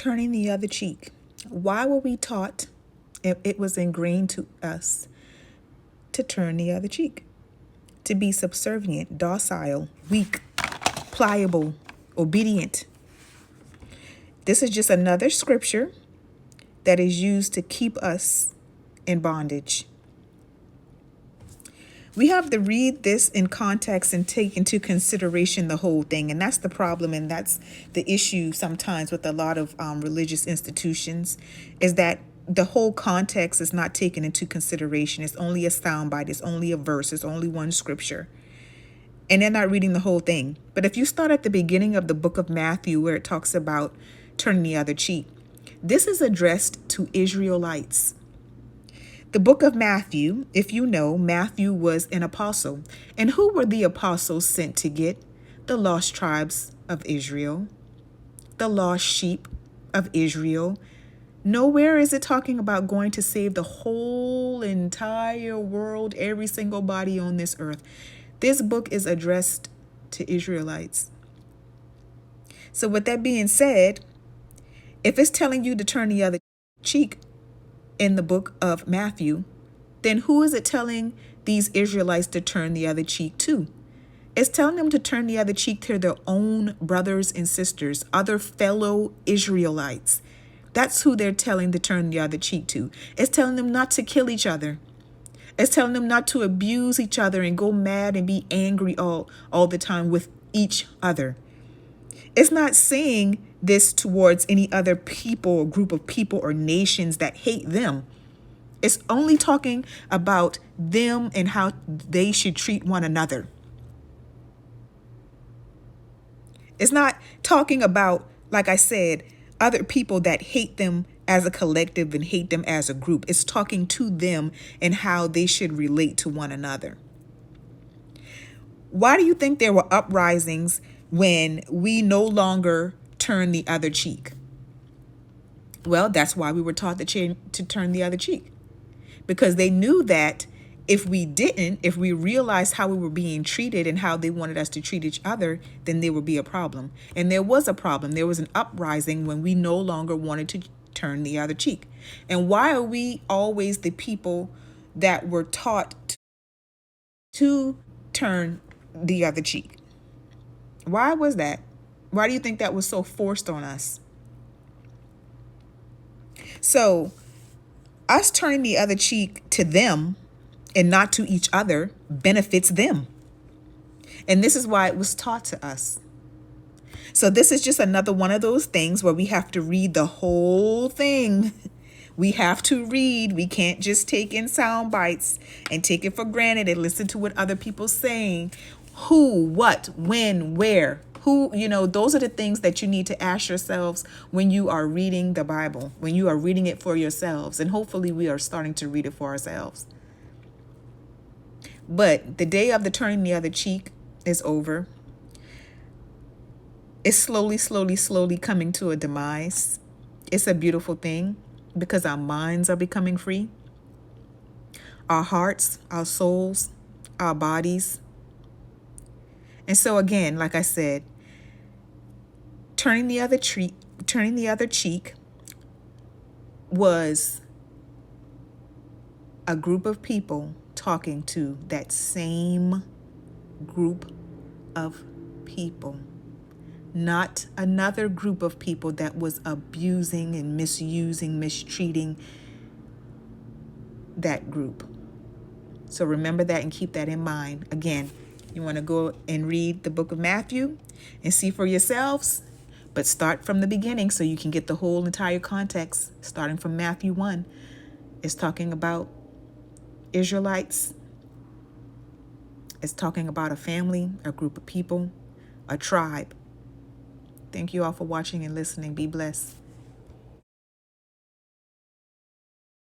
turning the other cheek. Why were we taught, it was ingrained to us, to turn the other cheek? To be subservient, docile, weak, pliable, obedient. This is just another scripture that is used to keep us in bondage. We have to read this in context and take into consideration the whole thing. And that's the problem. And that's the issue sometimes with a lot of religious institutions, is that the whole context is not taken into consideration. It's only a soundbite. It's only a verse. It's only one scripture. And they're not reading the whole thing. But if you start at the beginning of the book of Matthew, where it talks about turning the other cheek, this is addressed to Israelites. The book of Matthew, if you know, Matthew was an apostle. And who were the apostles sent to get? The lost tribes of Israel, the lost sheep of Israel. Nowhere is it talking about going to save the whole entire world, every single body on this earth. This book is addressed to Israelites. So with that being said, if it's telling you to turn the other cheek in the book of Matthew, then who is it telling these Israelites to turn the other cheek to? It's telling them to turn the other cheek to their own brothers and sisters, other fellow Israelites. That's who they're telling to turn the other cheek to. It's telling them not to kill each other. It's telling them not to abuse each other and go mad and be angry all the time with each other. It's not saying this towards any other people or group of people or nations that hate them. It's only talking about them and how they should treat one another. It's not talking about, like I said, other people that hate them as a collective and hate them as a group. It's talking to them and how they should relate to one another. Why do you think there were uprisings when we no longer turn the other cheek? Well, that's why we were taught to turn the other cheek. Because they knew that if we didn't, if we realized how we were being treated and how they wanted us to treat each other, then there would be a problem. And there was a problem. There was an uprising when we no longer wanted to turn the other cheek. And why are we always the people that were taught to turn the other cheek? Why was that? Why do you think that was so forced on us? So us turning the other cheek to them and not to each other benefits them. And this is why it was taught to us. So this is just another one of those things where we have to read the whole thing. We have to read. We can't just take in sound bites and take it for granted and listen to what other people saying. Who, what, when, where, who, those are the things that you need to ask yourselves when you are reading the Bible, when you are reading it for yourselves. And hopefully we are starting to read it for ourselves. But the day of the turning the other cheek is over. It's slowly coming to a demise. It's a beautiful thing because our minds are becoming free. Our hearts, our souls, our bodies. And so again, like I said, turning the other cheek was a group of people talking to that same group of people, not another group of people that was abusing and misusing, mistreating that group. So remember that and keep that in mind. Again, you want to go and read the book of Matthew and see for yourselves, but start from the beginning so you can get the whole entire context. Starting from Matthew 1, it's talking about Israelites. It's talking about a family, a group of people, a tribe. Thank you all for watching and listening. Be blessed.